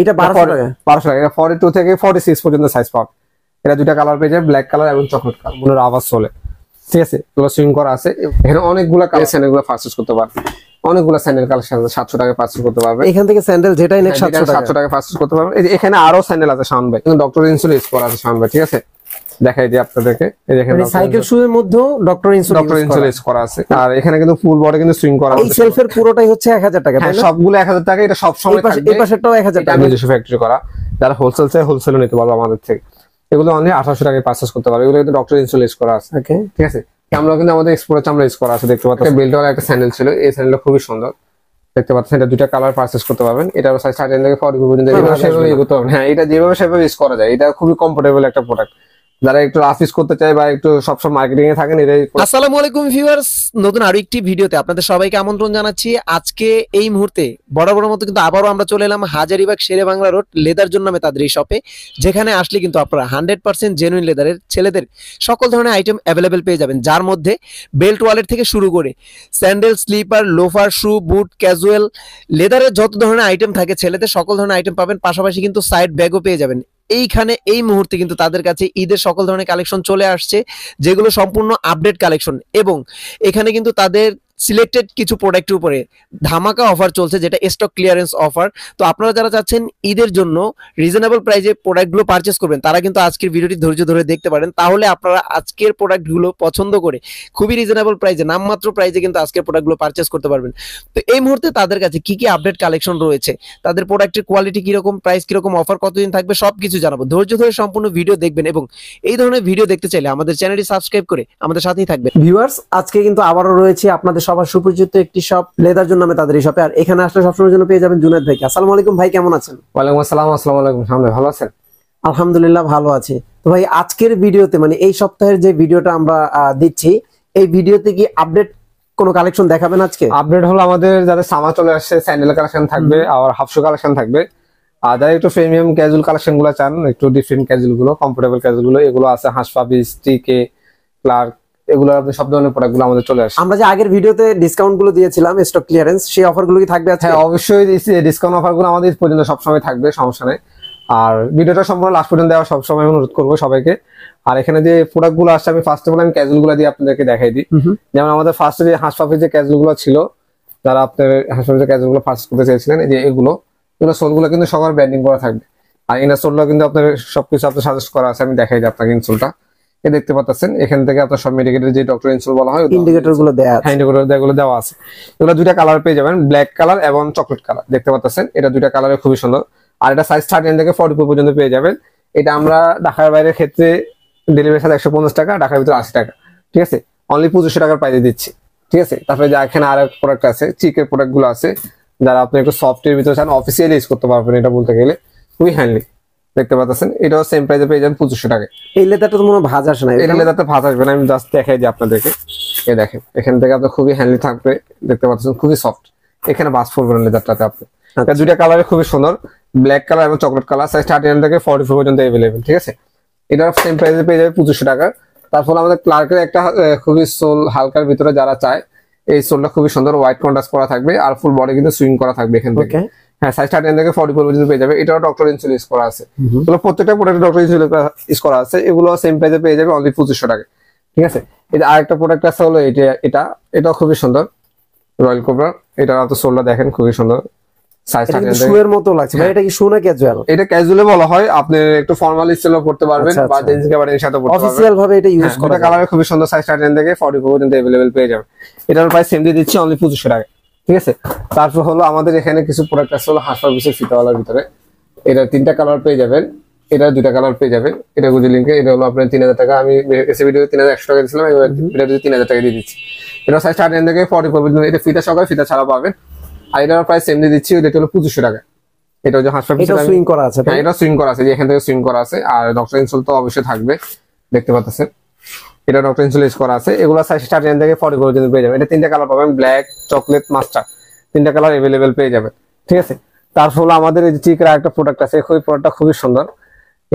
এটা 1200 টাকা। 1200 টাকা। এটা 42 থেকে 46 পর্যন্ত সাইজ পাবেন। এটা দুইটা কালার পেয়ে যাবে, ব্ল্যাক কালার এবং চকলেট কালার, মনে রাবার সোলে। ঠিক আছে, এগুলো সুইং করা আছে। এখানে অনেকগুলো কালেকশন, এগুলো পারচেজ করতে পারবেন। অনেকগুলো স্যান্ডেল কালেকশন আছে, 700 টাকায় পারচেজ করতে পারবেন। এখান থেকে স্যান্ডেল যেটাই নেক 700 টাকায় পারচেজ করতে পারবেন। এই যে এখানে আরো স্যান্ডেল আছে শাওন ভাই, কিন্তু ডক্টর ইনসুল ইউজ করা আছে শাওন ভাই। ঠিক আছে, দেখাই দিই আপনাদেরকে। এই দেখেন সাইকেল শু এর মধ্যেও ডক্টর ইনসুল ইউজ করা আছে। আর এখানে কিন্তু ফুল বডি কিন্তু সুইং করা আছে। এই সেলফের পুরোটাই হচ্ছে 1000 টাকা, তাই না? সবগুলো 1000 টাকা। এটা সব সময় থাকবে। এই পাশেরটাও 1000 টাকা। নিজস্ব ফ্যাক্টরি করা। যারা হোলসেল চাই হোলসেলও নিতে পারবে আমাদের থেকে। এগুলো অনলি 1800 টাকায় পারচেজ করতে পারবে। এগুলো কিন্তু ডক্টর ইনসুল ইউজ করা আছে। ওকে, ঠিক আছে। আমরা কিন্তু আমাদের এক্সপোর্টের চামড়া ইউজ করা আছে, দেখতে পাচ্ছেন। বেল্টওয়ালা একটা স্যান্ডেল ছিল, এই স্যান্ডেলটা খুবই সুন্দর, দেখতে পাচ্ছেন। এটা দুইটা কালার পারচেজ করতে পারবেন। এটার সাইজ 30 থেকে 40 পর্যন্ত। হ্যাঁ, এটা যেভাবে সেভাবে ইউজ করা যায়। এটা খুবই কমফোর্টেবল একটা প্রোডাক্ট। যারা একটু অফিস করতে চায় বা একটু সবসময় মার্কেটিং এ থাকেন, এটাই। আসসালামু আলাইকুম ভিউয়ার্স, নতুন আরো একটি ভিডিওতে আপনাদের সবাইকে আমন্ত্রণ জানাচ্ছি। আজকে এই মুহূর্তে বরাবরের মতো কিন্তু আবারও আমরা চলে এলাম হাজারীবাগ শেরে বাংলা রোড লেদার জোন নামে তাদের এই শপে, যেখানে আসলে কিন্তু আপনারা 100% জেনুইন লেদারের ছেলেদের সকল ধরনের আইটেম অ্যাভেলেবেল পেয়ে যাবেন, যার মধ্যে বেল্ট ওয়ালেট থেকে শুরু করে স্যান্ডেল, স্লিপার, লোফার, শু, বুট, ক্যাজুয়াল লেদারের যত ধরনের আইটেম থাকে ছেলেদের সকল ধরনের আইটেম পাবেন। পাশাপাশি কিন্তু সাইড ব্যাগও পেয়ে যাবেন। এইখানে এই মুহূর্তে কিন্তু তাদের কাছে ঈদের সকল ধরনের কালেকশন চলে আসছে, যেগুলো সম্পূর্ণ আপডেট কালেকশন। এবং এখানে কিন্তু তাদের সিলেক্টেড কিছু প্রোডাক্টের উপরে ধামাকা অফার চলছে, যেটা স্টক ক্লিয়ারেন্স অফার। তো আপনারা যারা চাচ্ছেন ঈদের জন্য রিজনেবল প্রাইসে প্রোডাক্টগুলো পারচেস করবেন, তারা কিন্তু আজকের ভিডিওটি ধৈর্য ধরে দেখতে পারেন। তাহলে আপনারা আজকের প্রোডাক্টগুলো পছন্দ করে খুবই রিজনেবল প্রাইসে, নামমাত্র প্রাইসে কিন্তু আজকের প্রোডাক্টগুলো পারচেস করতে পারবেন। তো এই মুহূর্তে তাদের কাছে কি কি আপডেট কালেকশন রয়েছে, তাদের প্রোডাক্টের কোয়ালিটি কিরকম, প্রাইস কিরকম, অফার কতদিন থাকবে, সবকিছু জানাবো। ধৈর্য ধরে সম্পূর্ণ ভিডিও দেখবেন এবং এই ধরনের ভিডিও দেখতে চাইলে আমাদের চ্যানেলটি সাবস্ক্রাইব করে আমাদের সাথেই থাকবেন। ভিউয়ার্স, আজকে কিন্তু আবারও রয়েছে আপনাদের সবার সুপরিচিত একটি শপ, লেদার জোন নামে তাদের এই শপে। আর এখানে আসলে সবসময়ের জন্য পেয়ে যাবেন জুনায়েদ ভাইকে। আসসালামু আলাইকুম ভাই, কেমন আছেন? ওয়ালাইকুম আসসালাম। আসসালামু আলাইকুম। সামনে ভালো আছেন? আলহামদুলিল্লাহ ভালো আছি। তো ভাই, আজকের ভিডিওতে মানে এই সপ্তাহের যে ভিডিওটা আমরা দিচ্ছি, এই ভিডিওতে কি আপডেট কোনো কালেকশন দেখাবেন আজকে? আপডেট হলো আমাদের যাদের সামার চলে আসছে, স্যান্ডেল কালেকশন থাকবে আর হাফ শু কালেকশন থাকবে। আর যারা একটু প্রিমিয়াম ক্যাজুয়াল কালেকশন গুলো চান, একটু ডিফারেন্ট ক্যাজুয়াল গুলো, কমফোর্টেবল ক্যাজুয়াল গুলো, এগুলো আছে হাঁসপাবি, স্টিকে, ক্লার্ক, এগুলো সব ধরনের প্রোডাক্ট গুলো আমাদের চলে আসে। আমরা যে আগের ভিডিওতে ডিসকাউন্ট গুলো দিয়েছিলাম, স্টক ক্লিয়ারেন্স, সেই অফার গুলো কি থাকবে আজকে? হ্যাঁ, অবশ্যই ডিসকাউন্ট অফার গুলো আমাদের পর্যন্ত সবসময় থাকবে, সমস্যা নেই। আর ভিডিওটা সম্পূর্ণ লাস্ট পর্যন্ত দেওয়া সবসময় অনুরোধ করবো সবাইকে। আর এখানে যে প্রোডাক্ট গুলো আসছে, আমি ফার্স্ট অফ অল আমি ক্যাজুয়াল গুলো দিয়ে আপনাদেরকে দেখাই দিই। যেমন আমাদের ফার্স্টে যে হাঁসপাবির যে ক্যাজুয়াল গুলো ছিল, যারা আপনার হাঁসপাবির যে ক্যাজুয়াল গুলো ফার্স্ট করতে চেয়েছিলেন, এই যে এগুলো সোল গুলো কিন্তু সবার ব্র্যান্ডিং করা থাকবে। আর ইনার সোলটা কিন্তু আপনার সবকিছু আপনার সাজেস্ট করা আছে, আমি দেখাই দিই আপনাকে ইনসোলটা। দেখতে পাচ্ছেন এখান থেকে আপনার সব মেডিকেটের যে ডক্টর ইনসোল বলা হয়, ইন্ডিকেটর গুলো দেওয়া আছে। হ্যাঁ, ইন্ডিকেটর গুলো দেওয়া আছে। এগুলো দুইটা কালার পেয়ে যাবেন, ব্ল্যাক কালার এবং চকলেট কালার। দেখতে পাচ্ছেন এটা দুইটা কালারে খুবই সুন্দর। আর এটা সাইজ 30 থেকে 44 পর্যন্ত পেয়ে যাবেন। এটা আমরা ঢাকার বাইরের ক্ষেত্রে ডেলিভারি চার্জ 150 টাকা, ঢাকার ভিতরে 80 টাকা। ঠিক আছে, অনলি 2500 টাকার প্রাইসে দিচ্ছি। ঠিক আছে, তারপরে যে এখানে আর এক প্রোডাক্ট আছে, চিকের প্রোডাক্ট গুলো আছে, যারা আপনি একটু সফটের ভিতরে চান, অফিসিয়ালি ইউজ করতে পারবেন। এটা বলতে গেলে খুবই হ্যান্ডলি। দেখতে পাচ্ছেন এটাও সেম প্রাইসে পেয়ে যাবেন 2500 টাকায়। এই লেদারটা তো মনে ভাঁজ আসে না? এই লেদারটা ভাঁজ আসবে না, আমি জাস্ট দেখাই দিই আপনাদেরকে। এই দেখেন এখান থেকে আপনার খুবই হ্যান্ডলি থাকবে, দেখতে পাচ্ছেন খুবই সফট। এখানে বাস পড়বে না লেদারটাতে। আপনি এটা দুইটা কালারে খুবই সুন্দর, ব্ল্যাক কালার এবং চকলেট কালার, সাইজ 30 থেকে 44 পর্যন্ত अवेलेबल। ঠিক আছে, এটা সেম প্রাইসে পেয়ে যাবে 2500 টাকা। তারপর আমাদের ক্লার্কের একটা খুবই সোল হালকার ভিতরে যারা চায়, এই সোলটা খুবই সুন্দর, হোয়াইট কন্ট্রাস্ট করা থাকবে আর ফুল বডি কিন্তু সুইং করা থাকবে এখান থেকে। হ্যাঁ, সাইজ 30 থেকে 44 পর্যন্ত পেয়ে যাবে। এটাও ডক্টর ইনসুল ইউজ করা আছে। এগুলো প্রত্যেকটা প্রোডাক্টে ডক্টর ইনসুল ইউজ করা আছে। এগুলো সেম প্রাইসে পেয়ে যাবে অনলি 2500 টাকা। ঠিক আছে, এই যে আরেকটা প্রোডাক্ট আছে হলো এটাও খুবই সুন্দর, রয়্যাল কোবরা। এটা আপনার সোলটা দেখেন খুবই সুন্দর, সাইজ 30 থেকে। শুয়ের মতো লাগছে ভাই, এটা কি শু না ক্যাজুয়াল? এটা ক্যাজুয়ালে বলা হয়, আপনি একটু ফর্মাল স্টাইলও পড়তে পারবেন বা জিন্স ক্যাবারের সাথে পড়তে পারবেন। অফিশিয়াল ভাবে এটা ইউজ করা। এটা কালার খুবই সুন্দর, সাইজ 30 থেকে 44 পর্যন্ত अवेलेबल পেয়ে যাবেন। এটার প্রাইস সেম দিয়ে দিচ্ছি অনলি 2500 টাকা। ঠিক আছে, তারপর হলো আমাদের এখানে কিছু প্রোডাক্ট আছে হলো হাঁসপাবিসের ফিতাওয়ালার ভিতরে। এটা 3টা কালার পেয়ে যাবেন, এটা 2টা কালার পেয়ে যাবেন। এটা গুজি লিংকে, এটা হলো আপনার 3000 টাকা। আমি এসে ভিডিওতে 3100 টাকা দিয়েছিলাম, এবার ভিডিওতে 3000 টাকা দিয়ে দিচ্ছি। এটা সাইজ 30 থেকে 44 পর্যন্ত। এটা ফিতা সহকারে, ফিতা ছাড়া পাবেন। আর এটার প্রাইস সেম দিয়ে দিচ্ছি, এটা হলো 2500 টাকা। এটা যে হাঁসপাবি, এটা সুইং করা আছে। হ্যাঁ, এটা সুইং করা আছে, যে এখান থেকে সুইং করা আছে। আর ডক্টর ইনসোল তো অবশ্যই থাকবে, দেখতে পাচ্ছেন এটা ডক্টর ইনসোল ইউজ করা আছে। এগুলো সাইজ 30 থেকে 44 পর্যন্ত পেয়ে যাবেন। এটা 3টা কালার পাবেন, ব্ল্যাক, চকলেট, মাস্টার, 3টা কালার अवेलेबल পেয়ে যাবেন। ঠিক আছে, তারপর হলো আমাদের এই যে চিকের একটা প্রোডাক্ট আছে, এই প্রোডাক্টটা খুবই সুন্দর।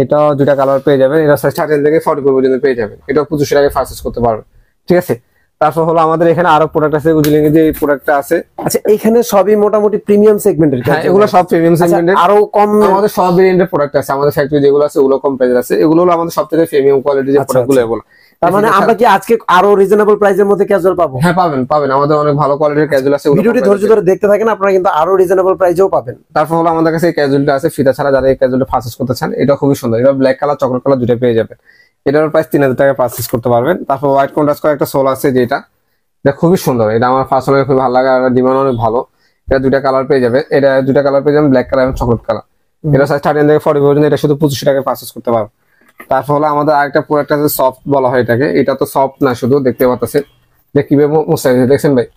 এটাও 2টা কালার পেয়ে যাবেন। এটা সাইজ 30 থেকে 44 পর্যন্ত পেয়ে যাবেন। এটাও 2500 টাকায় পারচেজ করতে পারবেন। ঠিক আছে, তারপর হলো আমাদের এখানে আরো প্রোডাক্ট আছে, উজিলিং এর যে প্রোডাক্টটা আছে। আচ্ছা এখানে সবই মোটামুটি প্রিমিয়াম সেগমেন্টের, হ্যাঁ এগুলো সব প্রিমিয়াম সেগমেন্টের। আরো কম আমাদের সব ভেরিয়েন্টের প্রোডাক্ট আছে, আমাদের ফ্যাক্টরি যেগুলো আছে ওগুলো কম প্রাইসের আছে, এগুলো হলো আমাদের সবথেকে প্রিমিয়াম কোয়ালিটির যে প্রোডাক্টগুলো এগুলো। তার মানে আমরা কি আজকে আরো রিজনেবল প্রাইসের মধ্যে ক্যাজুয়াল পাবো? হ্যাঁ পাবেন, আমাদের অনেক ভালো কোয়ালিটির ক্যাজুয়াল আছে। ভিডিওটি ধৈর্য ধরে দেখতে থাকেন, আপনারা কিন্তু আরো রিজনেবল প্রাইসেও পাবেন। তারপর হলো আমাদের কাছে এই ক্যাজুয়ালটা আছে ফিতা ছাড়া, যারা এই ক্যাজুয়ালটা পারচেজ করতে চান এটা খুবই সুন্দর। এটা ব্ল্যাক কালার চকলেট কালার দুটো পেয়ে যাবেন। এটার প্রাইস 3000 টাকা পারচেজ করতে পারবেন। তারপর হোয়াইট কন্ট্রাস্ট করা একটা সোল আছে যেটা, এটা খুবই সুন্দর, এটা আমার পার্সোনালি খুব ভালো লাগে আর ডিমান্ড অনেক ভালো। এটা দুইটা কালার পেয়ে যাবে, এটা দুইটা কালার পেয়ে যাবেন, ব্ল্যাক কালার এবং চকলেট কালার। এটা সাইজ 30 থেকে 40 পর্যন্ত, এটা শুধু 2500 টাকায় পারচেজ করতে পারবেন। তারপর হলো আমাদের আরেকটা প্রোডাক্ট আছে সফট বলা হয় এটাকে, এটা তো সফট না শুধু দেখতে পাচ্ছেন, যে কিভাবে মুছাই দেখছেন ভাই,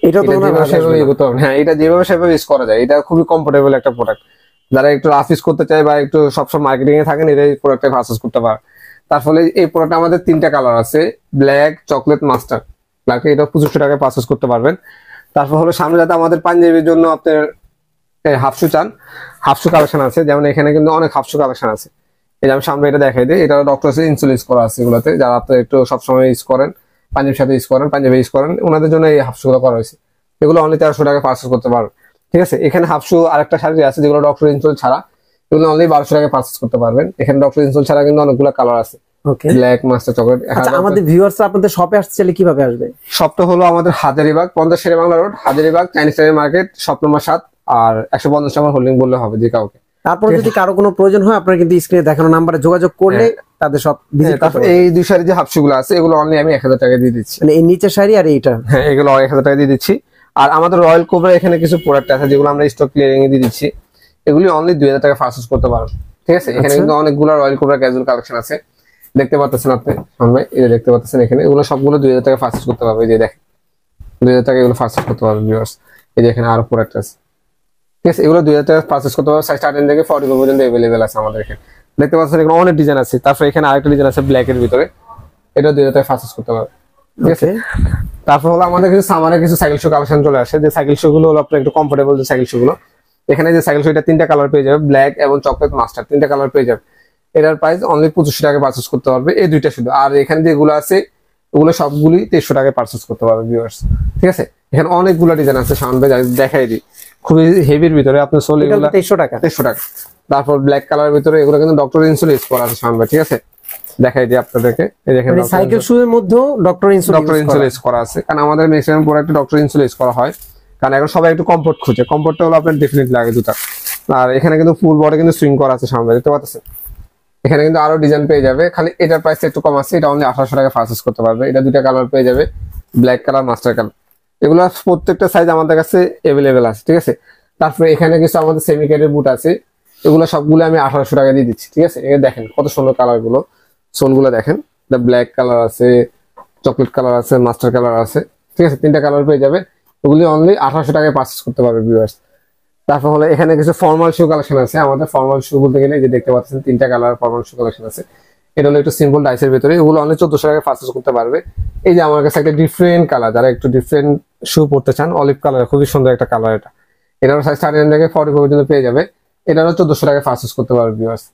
এটা তো হ্যাঁ এটা যেভাবে সেভাবে ইউজ করা যায়, এটা খুবই কমফোর্টেবল একটা প্রোডাক্ট। যারা একটু রাফ ইউজ করতে চায় বা একটু সবসময় মার্কেটিং এ থাকেন, এই প্রোডাক্টটা পারচেজ করতে পারে। তার ফলে এই প্রোডাক্ট আমাদের 3টা কালার আছে, ব্ল্যাক, চকলেট, মাস্টার্ড। ব্ল্যাক এটা 2500 টাকায় পারচেজ করতে পারবেন। তারপর হলো সামনে যাতে আমাদের পাঞ্জাবির জন্য আপনার হাফ শু চান, হাফ শু কালেকশন আছে, যেমন এখানে কিন্তু অনেক হাফ শু কালেকশন আছে। এই যে আমি সামনে এটা দেখাই দিই, এটা ডক্টর ইনসুল ইউজ করা আছে এগুলোতে, যারা আপনি একটু সবসময় ইউজ করেন, পাঞ্জাবির সাথে ইউজ করেন, পাঞ্জাবি ইউজ করেন, ওনাদের জন্য এই হাফ শু গুলো করা হয়েছে। এগুলো অনলি 1300 টাকায় পারচেজ করতে পারবেন। ঠিক আছে, এখানে হাফ শু আরেকটা শাড়ি আছে যেগুলো ডক্টর ইনসুল ছাড়া, এগুলো অনলি 1200 টাকায় পারচেজ করতে পারবেন। এখানে ডক্টর ইনসুল ছাড়া কিন্তু অনেকগুলো কালার আছে, ব্ল্যাক, মাস্টার, চকলেট। আচ্ছা আমাদের ভিউয়ার্স আপনাদের শপে আসতে চাইলে কিভাবে আসবে? শপটা হলো আমাদের Hazaribagh 50 Shere Bangla road, Hazaribagh Chinese market, shop number 7 আর 150 নম্বর হোল্ডিং বললে হবে যে কাউকে। তারপর যদি কারো কোনো প্রয়োজন হয় আপনারা কিন্তু স্ক্রিনে দেখানো নাম্বারে যোগাযোগ করলে তাদের সব ভিজিট করতে পারবেন। এই দুই শাড়ি যে হাফশুগুলো আছে এগুলো অনলি আমি 1000 টাকা দিয়ে দিচ্ছি, মানে এই নিচের শাড়ি আর এইটা, হ্যাঁ এগুলো 1000 টাকা দিয়ে দিচ্ছি। আর আমাদের রয়্যাল কোবরা এখানে কিছু প্রোডাক্ট আছে যেগুলো আমরা স্টক ক্লিয়ারিং এ দিয়ে দিচ্ছি, এগুলি অনলি 2000 টাকা পারচেজ করতে পারবেন। ঠিক আছে, এখানে কিন্তু অনেকগুলো রয়্যাল কোবরা ক্যাজুয়াল কালেকশন আছে, দেখতে পাচ্ছেন আপনি সামনে, এই যে দেখতে পাচ্ছেন এখানে, এগুলো সবগুলো 2000 টাকা পারচেজ করতে পারবে। এই যে দেখেন 2000 টাকা এগুলো পারচেজ করতে পারবেন ভিউয়ার্স। এই যে এখানে আরো প্রোডাক্ট আছে, ঠিক আছে, এগুলো 2000 টাকা পারচেজ করতে পারবে। সাইজ 13 থেকে 40 পর্যন্ত अवेलेबल আছে আমাদের এখানে, দেখতে পাচ্ছেন এখানে অনেক ডিজাইন আছে। তারপর এখানে আরেকটা ডিজাইন আছে ব্ল্যাক এর ভিতরে, এটা 2000 টাকা পারচেজ করতে পারবে। ঠিক আছে, তারপর হলো আমাদের কিছু সামানের কিছু সাইকেল শু কালেকশন চলে আসে, যে সাইকেল শু গুলো হলো আপনার একটু কমফোর্টেবল যে সাইকেল শু গুলো। এখানে যে সাইকেল শু, এটা 3টা কালার পেয়ে যাবে, ব্ল্যাক এবং চকলেট, মাস্টার, 3টা কালার পেয়ে যাবে। এটার প্রাইস অনলি 2500 টাকায় পারচেজ করতে পারবে, এই দুইটা শুধু। আর এখানে যেগুলো আছে ওগুলো সবগুলি 1300 টাকায় পারচেজ করতে পারবে ভিউয়ার্স। ঠিক আছে, এখানে অনেকগুলো ডিজাইন আছে, সামনে দেখাই দিই, খুবই হেভির ভিতরে আপনার সোল, এগুলো 1300 টাকা। তারপর ব্ল্যাক কালারের ভিতরে এগুলো কিন্তু ডক্টর ইনসুল ইউজ করা আছে সামনে। ঠিক আছে, দেখাই দিই আপনাদেরকে, এই দেখেন সাইকেল শু এর মধ্যেও ডক্টর ইনসুল ইউজ করা আছে, কারণ আমাদের ম্যাক্সিমাম প্রোডাক্টে ডক্টর ইনসুল ইউজ করা হয়, কারণ এখন সবাই একটু কমফোর্ট খুঁজে। কমফোর্টটা হলো আপনার ডেফিনেটলি লাগে জুতা। আর এখানে কিন্তু ফুল বডি কিন্তু সুইং করা আছে সামনে, দেখতে পাচ্ছেন। এখানে কিন্তু আরো ডিজাইন পেয়ে যাবে, খালি এটার প্রাইস একটু কম আছে, এটা অনলি 1800 টাকা পারচেজ করতে পারবে। এটা দুইটা কালার পেয়ে যাবে, ব্ল্যাক কালার, মাস্টার কালার। এগুলো প্রত্যেকটা সাইজ আমাদের কাছে अवेलेबल আছে। ঠিক আছে, তারপরে এখানে কিছু আমাদের সেমি ক্যাটের বুট আছে, এগুলো সবগুলো আমি 1800 টাকা দিয়ে দিচ্ছি। ঠিক আছে, এটা দেখেন কত সুন্দর কালার গুলো, সোলগুলো দেখেন, এটা ব্ল্যাক কালার আছে, চকলেট কালার আছে, মাস্টার কালার আছে। ঠিক আছে, 3টা কালার পেয়ে যাবে, ওগুলি অনলি 1800 টাকায় পারচেজ করতে পারবে ভিউয়ার্স। তারপর হলো এখানে কিছু ফর্মাল শু কালেকশন আছে, আমাদের ফর্মাল শু বলতে গেলে যে দেখতে পাচ্ছেন 3টা কালার ফর্মাল শু কালেকশন আছে। এটা হলো একটু সিম্পল ডাইসের ভিতরে, এগুলো অনলি 1400 টাকায় পারচেজ করতে পারবে। এই যে আমার কাছে একটা ডিফারেন্ট কালার, যারা একটু ডিফারেন্ট শু পড়তে চান, অলিভ কালার, খুবই সুন্দর একটা কালার এটা। এটার সাইজ 13 থেকে 40 পর্যন্ত পেয়ে যাবে, এটারও 1400 টাকায় পারচেজ করতে পারবে ভিউয়ার্স।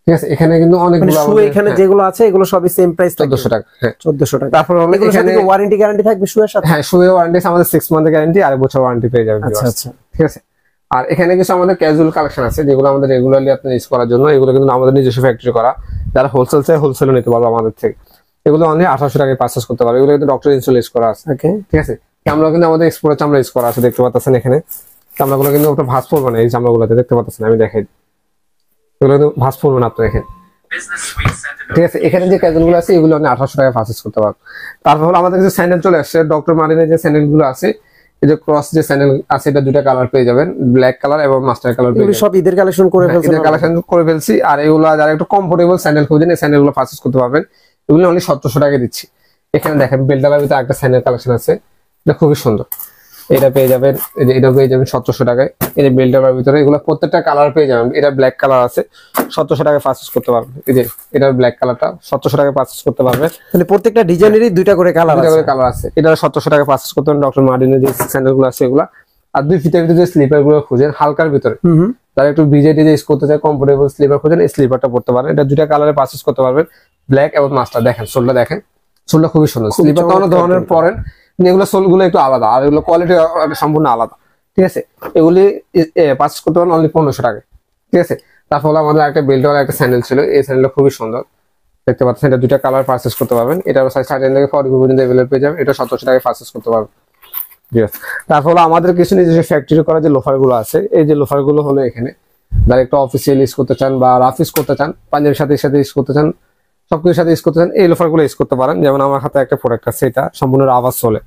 ঠিক আছে, এখানে কিন্তু অনেকগুলো শু এখানে যেগুলো আছে এগুলো সবই সেম প্রাইস, 1400 টাকা। হ্যাঁ 1400 টাকা। তারপর হলো এখানে ওয়ারেন্টি গ্যারান্টি থাকবে শু এর সাথে? হ্যাঁ, শু এর ওয়ারেন্টি আমাদের 6 মান্থের গ্যারান্টি আর 1 বছর ওয়ারেন্টি পেয়ে যাবে ভিউয়ার্স। আচ্ছা, ঠিক আছে, আর এখানে কিছু আমাদের ক্যাজুয়াল কালেকশন আছে যেগুলো আমাদের রেগুলারলি আপনি ইউজ করার জন্য, এগুলো কিন্তু আমাদের নিজস্ব ফ্যাক্টরি করা, যারা হোলসেল চাই হোলসেলও নিতে পারবে আমাদের থেকে। এগুলো অনলি 1800 টাকায় পারচেজ করতে পারবে, এগুলো কিন্তু ডক্টর ইনসুল ইউজ করা আছে। ওকে, ঠিক আছে, চামড়া কিন্তু আমাদের এক্সপোর্টের চামড়া ইউজ করা আছে, দেখতে পাচ্ছেন এখানে চামড়াগুলো কিন্তু একটা ভাঁজ পড়বে না, এই চামড়াগুলোতে দেখতে পাচ্ছেন, আমি দেখাই, এগুলো কিন্তু ভাঁজ পড়বে না আপনার এখানে। ঠিক আছে, এখানে যে ক্যাজুয়াল গুলো আছে এগুলো অনেক 1800 টাকায় পারচেজ করতে পারবে। তারপর হলো আমাদের কিছু স্যান্ডেল চলে আসছে, ডক্টর মার্টিনের যে স্যান্ডেল গুলো আছে, এই যে ক্রস যে স্যান্ডেল আছে, এটা 2টা কালার পেয়ে যাবেন, ব্ল্যাক কালার এবং মাস্টার কালার পেয়ে যাবেন। সব ঈদের কালেকশন করে ফেলছি, ঈদের কালেকশন করে ফেলছি। আর এগুলো যারা একটু কমফোর্টেবল স্যান্ডেল খুঁজেন, এই স্যান্ডেল গুলো পারচেজ করতে পারবেন, এগুলো অনলি 1700 টাকা দিচ্ছি। এখানে দেখেন বেলডালার ভিতরে একটা স্যান্ডেল কালেকশন আছে, এটা খুবই সুন্দর, এটা পেয়ে যাবেন, এই যে এটা পেয়ে যাবেন 1700 টাকায়। এই যে বেলডালার ভিতরে এগুলো প্রত্যেকটা কালার পেয়ে যাবেন, এটা ব্ল্যাক কালার আছে, 1700 টাকায় পারচেজ করতে পারবেন। এই যে এটার ব্ল্যাক কালারটা 1700 টাকায় পারচেজ করতে পারবেন, মানে প্রত্যেকটা ডিজাইনেরই 2টা করে কালার আছে। এটা 1700 টাকায় পারচেজ করতে পারবেন ডক্টর মার্টিনের যে স্যান্ডেল গুলো আছে এগুলা। আর 2 ফিটের ভিতরে যে স্লিপার গুলো খুঁজেন হালকার ভিতরে, যারা একটু ভিজে টিজে ইউজ করতে চায়, কমফোর্টেবল স্লিপার খুঁজেন, এই স্লিপারটা পড়তে পারেন। এটা 2টা কালারে পারচেজ করতে পারবেন, ব্ল্যাক এবং মাস্টার। দেখেন সোলটা দেখেন, সোলটা খুবই সুন্দর, খুবই স্লিপার তো অনেক চমৎকার ধরনের কিন্তু। পরেন, কিন্তু এগুলো সোলগুলো একটু আলাদা, আর এগুলো কোয়ালিটি সম্পূর্ণ আলাদা, ঠিক আছে। এগুলি পারচেজ করতে পারেন অনলি 1500 টাকা, ঠিক আছে। তারপর হলো আমাদের একটা বেল্ট ওয়ালা একটা স্যান্ডেল ছিল, এই স্যান্ডেলটা খুবই সুন্দর, দেখতে পাচ্ছেন। এটা দুইটা কালার পারচেজ করতে পারবেন, এটা সাইজ 39 থেকে 40 পর্যন্ত अवेलेबल পেয়ে যাবেন, এটা 1700 টাকায় পারচেজ করতে পারবেন। তারপর হলো আমাদের কিছু নিজস্ব ফ্যাক্টরি করা যে লোফার গুলো আছে, এই যে লোফার গুলো হলো এখানে যারা একটু অফিসিয়াল ইউজ করতে চান বা রাফ ইউজ করতে চান, পাঞ্জাবির সাথে ইউজ করতে চান, সবকিছুর সাথে ইউজ করতে চান, এই লোফার গুলো ইউজ করতে পারেন। যেমন আমার হাতে একটা প্রোডাক্ট আছে, এটা সম্পূর্ণ রাবার সোলে,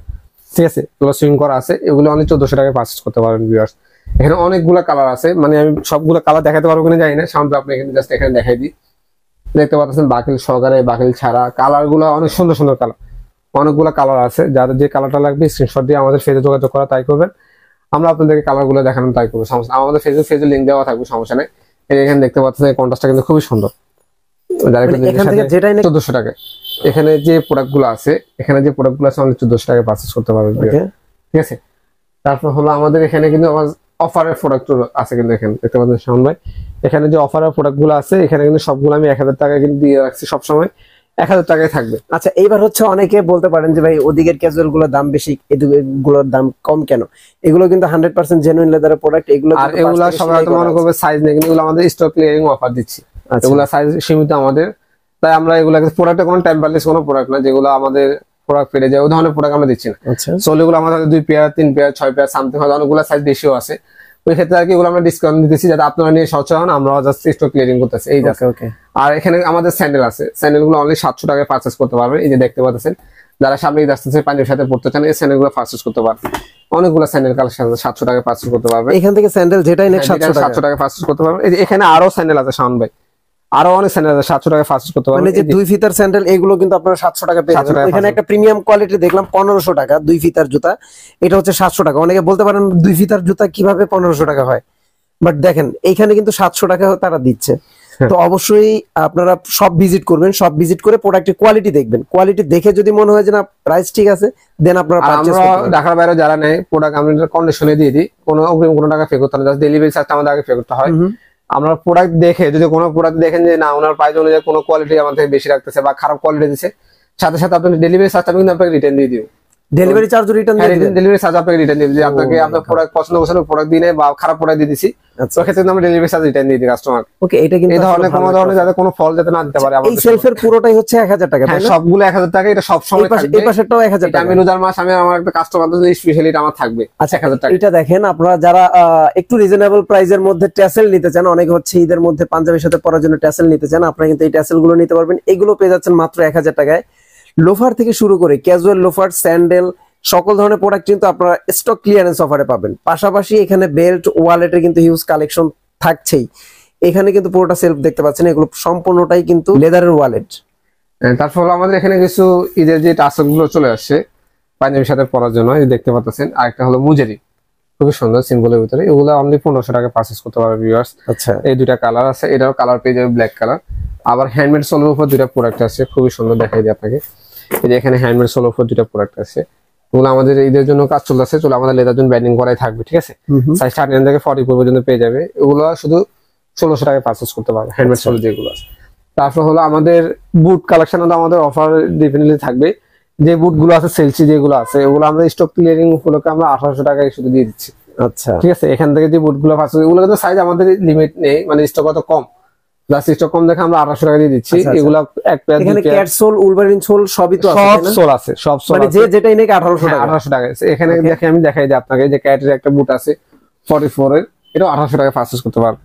ঠিক আছে, এগুলো সুইং করা আছে, এগুলো অনেক 1400 টাকায় পারচেজ করতে পারবেন ভিউয়ার্স। এখানে অনেকগুলো কালার আছে, মানে আমি সবগুলো কালার দেখাতে পারবো কিনা জানি না, সামনে আপনি এখানে জাস্ট এখানে দেখাই দিই, দেখতে পাচ্ছেন বাকিল সহকারে, বাকিল ছাড়া, কালার গুলো অনেক সুন্দর সুন্দর কালার, অনেকগুলো কালার আছে। যাদের যে কালারটা লাগবে স্ক্রিনশট দিয়ে আমাদের ফেজে যোগাযোগ করা তাই করবেন, আমরা আপনাদেরকে কালার গুলো দেখানো তাই করবো, সমস্যা আমাদের ফেজে লিঙ্ক দেওয়া থাকবে, সমস্যা নেই। এখানে দেখতে পাচ্ছেন কন্ট্রাস্টটা কিন্তু খুবই সুন্দর, এখান থেকে যেটাই 1400 টাকা। এখানে যে প্রোডাক্ট গুলো আছে, এখানে যে প্রোডাক্ট গুলো আছে অনলি 1400 টাকায় পারচেজ করতে পারবেন, ঠিক আছে। তারপর হলো আমাদের এখানে কিন্তু অফারের প্রোডাক্ট আছে, কিন্তু এখানে দেখতে পাচ্ছেন শাওন ভাই, এখানে যে অফারের প্রোডাক্ট গুলো আছে, এখানে কিন্তু সবগুলো আমি 1000 টাকায় কিন্তু দিয়ে রাখছি, সবসময় 1000 টাকায় থাকবে। আচ্ছা, এইবার হচ্ছে অনেকে বলতে পারেন যে ভাই ওদিকের ক্যাজুয়াল গুলোর দাম বেশি, এগুলোর দাম কম কেন? এগুলো কিন্তু 100% জেনুইন লেদারের প্রোডাক্ট, এগুলো আর এগুলা সবাই হয়তো মনে করবে সাইজ নেই, কিন্তু এগুলো আমাদের স্টক ক্লিয়ারিং অফার দিচ্ছি, এগুলা সাইজ সীমিত আমাদের, তাই আমরা এগুলাকে প্রোডাক্টে কোনো টেম্পারলেস কোনো প্রোডাক্ট না, যেগুলো আমাদের প্রোডাক্ট পেরে যায় ওই ধরনের প্রোডাক্ট আমরা দিচ্ছি না। আচ্ছা, সোল এগুলো আমাদের 2 পেয়ার 3 পেয়ার 6 পেয়ার সামথিং হয়, অনেকগুলো সাইজ বেশিও আছে, ওই ক্ষেত্রে আর কি এগুলো আমরা ডিসকাউন্ট দিতেছি যাতে আপনারা নিয়ে সচেতন হন, আমরা জাস্ট স্টক ক্লিয়ারিং করতেছি, এই জাস্ট। ওকে। আর এখানে আমাদের স্যান্ডেল আছে, স্যান্ডেল গুলো অনলি 700 টাকায় পারচেজ করতে পারবেন, এই যে দেখতে পাচ্ছেন, যারা সামনে ঈদ আসতেছে পাঞ্জাবির সাথে পড়তে চান এই স্যান্ডেল গুলো পারচেজ করতে পারবেন, অনেকগুলো স্যান্ডেল কালেকশন 700 টাকায় পারচেজ করতে পারবেন। এখান থেকে স্যান্ডেল যেটাই নেক 700 টাকায় পারচেজ করতে পারবেন। এই যে এখানে আরো স্যান্ডেল আছে শাওন ভাই, আরো অনেক স্যান্ডেল আছে 700 টাকায় পারচেজ করতে পারবেন, মানে যে 2 ফিতার স্যান্ডেল এগুলো কিন্তু আপনারা 700 টাকা পেয়ে যাবেন। এখানে একটা প্রিমিয়াম কোয়ালিটি দেখলাম 1500 টাকা 2 ফিতার জুতা, এটা হচ্ছে 700 টাকা। অনেকে বলতে পারেন 2 ফিতার জুতা কিভাবে 1500 টাকা হয়, বাট দেখেন এইখানে কিন্তু 700 টাকা তারা দিচ্ছে। তো অবশ্যই আপনারা সব ভিজিট করবেন, সব ভিজিট করে প্রোডাক্টের কোয়ালিটি দেখবেন, কোয়ালিটি দেখে যদি মনে হয় যে না প্রাইস ঠিক আছে দেন আপনারা পারচেজ আমরা করবেন। ঢাকার বাইরে যারা নেয় প্রোডাক্ট আমরা কন্ডিশনে দিয়ে দিই, কোনো অগ্রিম কোনো টাকা পে করতে হয় না, জাস্ট ডেলিভারি চার্জটা আমাদের আগে পে করতে হয়। আমরা প্রোডাক্ট দেখে যদি কোনো প্রোডাক্ট দেখেন যে না ওনার প্রাইস অনুযায়ী কোনো কোয়ালিটি আমাদের থেকে বেশি রাখতেছে বা খারাপ কোয়ালিটি দিচ্ছে, সাথে সাথে আপনি ডেলিভারি চার্জটা কিন্তু আপনাকে রিটার্ন দিয়ে দিব, ডেলিভারি চার্জ রিটার্ন দিয়ে দিবেন, ডেলিভারি চার্জ আপনাকে রিটার্ন দিয়ে দিই, আপনাকে আপনার প্রোডাক্ট পছন্দ করছেন প্রোডাক্ট দিনে বা খারাপ প্রোডাক্ট দিয়ে দিছি, আচ্ছা তো ক্ষেত্রে আমরা ডেলিভারি চার্জ রিটার্ন দিয়ে দিই কাস্টমার। ওকে, এটা কিন্তু এই ধরনের কোনো ধরনের যাতে কোনো ফল যাতে না দিতে পারে। এই সেলফের পুরোটাই হচ্ছে 1000 টাকা, তাই না? সবগুলো 1000 টাকা, এটা সব সময় থাকবে, এই পাশেরটাও 1000 টাকা। আমি রোজার মাস আমি আমার একটা কাস্টমারদের জন্য স্পেশালি এটা আমার থাকবে। আচ্ছা 1000 টাকা। এটা দেখেন, আপনারা যারা একটু রিজনেবল প্রাইসের মধ্যে ট্যাসেল নিতে চান, অনেকে হচ্ছে ঈদের মধ্যে পাঞ্জাবির সাথে পরার জন্য ট্যাসেল নিতে চান, আপনারা কিন্তু এই ট্যাসেল গুলো নিতে পারবেন। এগুলো পেয়ে যাচ্ছেন মাত্র 1000 টাকায়। লোফার থেকে শুরু করে ক্যাজুয়াল লোফার, স্যান্ডেল, সকল ধরনের প্রোডাক্ট কিন্তু আপনারা স্টক ক্লিয়ারেন্স অফারে পাবেন। পাশাপাশি এখানে বেল্ট, ওয়ালেটের কিন্তু হিউজ কালেকশন থাকছেই। এখানে কিন্তু পুরোটা সেলফ দেখতে পাচ্ছেন, এগুলো সম্পূর্ণটাই কিন্তু লেদারের ওয়ালেট। তারপর আমাদের এখানে কিছু ঈদের যে টাসেল গুলো চলে আসছে পাঞ্জাবির সাথে পরার জন্য, এই দেখতে পাচ্ছেন। আরেকটা হলো মুজেরি, খুবই সুন্দর সিম্বলের ভিতরে, এগুলো অনলি 1500 টাকা পারচেজ করতে পারবে ভিউয়ার্স। আচ্ছা, এই দুইটা কালার আছে, এটাও কালার পেয়ে যাবে ব্ল্যাক কালার। আবার হ্যান্ডমেড সোলের উপর দুইটা প্রোডাক্ট আছে, খুবই সুন্দর দেখাই দিই আপনাকে। এই যে এখানে হ্যান্ডমেড সোলের উপর দুইটা প্রোডাক্ট আছে, এগুলো আমাদের ঈদের জন্য কাজ চলতেছে, চলে আমাদের লেদার জন্য ব্যান্ডিং করাই থাকবে, ঠিক আছে। সাইজ 39 থেকে 40 পর্যন্ত পেয়ে যাবে, এগুলো শুধু 1600 টাকায় পারচেজ করতে পারবে হ্যান্ডমেড সোল যেগুলো আছে। তারপর হলো আমাদের বুট কালেকশন, আমাদের অফার ডেফিনেটলি থাকবে। যে বুট গুলো আছে সেলসি যেগুলো আছে, এগুলো আমরা স্টক ক্লিয়ারিং উপলক্ষে আমরা 1800 টাকায় শুধু দিয়ে দিচ্ছি। আচ্ছা ঠিক আছে, এখান থেকে যে বুট গুলো পাচ্ছে এগুলো কিন্তু সাইজ আমাদের লিমিট নেই, মানে স্টক অত কম, জাস্ট স্টক কম দেখে আমরা 1800 টাকা দিয়ে দিচ্ছি। এগুলো এক পেয়ার এখানে ক্যাট সোল, উলভারিন সোল সবই তো আছে, সব সোল আছে, সব সোল মানে যে যেটাই নাকি 1800 টাকা। 1800 টাকা। এখানে দেখে আমি দেখাই দিই আপনাকে, যে ক্যাটের একটা বুট আছে 44 এর, এটাও 1800 টাকা পারচেজ করতে পারবে,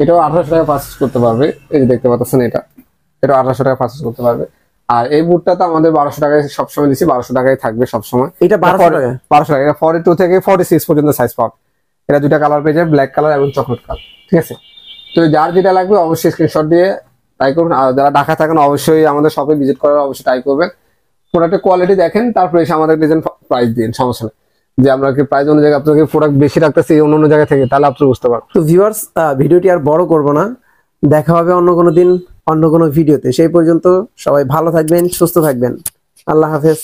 এটাও 1800 টাকা পারচেজ করতে পারবে। এই যে দেখতে পাচ্ছেন এটাও 1800 টাকা পারচেজ করতে পারবে। আর এই বুটটা তো আমাদের 1200 টাকায় সবসময় দিচ্ছি, 1200 টাকায় থাকবে সবসময়। এটা 1200 টাকা, 1200 টাকা। 42 থেকে 46 পর্যন্ত সাইজ পাবে। এটা দুইটা কালার পেয়ে যাবে, ব্ল্যাক কালার এবং চকলেট কালার, ঠিক আছে। তো যার যেটা লাগবে অবশ্যই স্ক্রিনশট দিয়ে ট্রাই করবেন। আর যারা ঢাকা থাকেন অবশ্যই আমাদের শপে ভিজিট করার অবশ্যই ট্রাই করবেন, প্রোডাক্টের কোয়ালিটি দেখেন, তারপরে এসে আমাদের ডিজাইন প্রাইস দিন, সমস্যা নেই। যে আমরা কি প্রাইস অনুযায়ী আপনাকে প্রোডাক্ট বেশি রাখতেছি অন্য জায়গা থেকে, তাহলে আপনি বুঝতে পারবেন। তো ভিউয়ার্স, ভিডিওটি আর বড় করব না, দেখা হবে অন্য কোনো দিন অন্য কোনো ভিডিওতে। সেই পর্যন্ত সবাই ভালো থাকবেন, সুস্থ থাকবেন। আল্লাহ হাফেজ।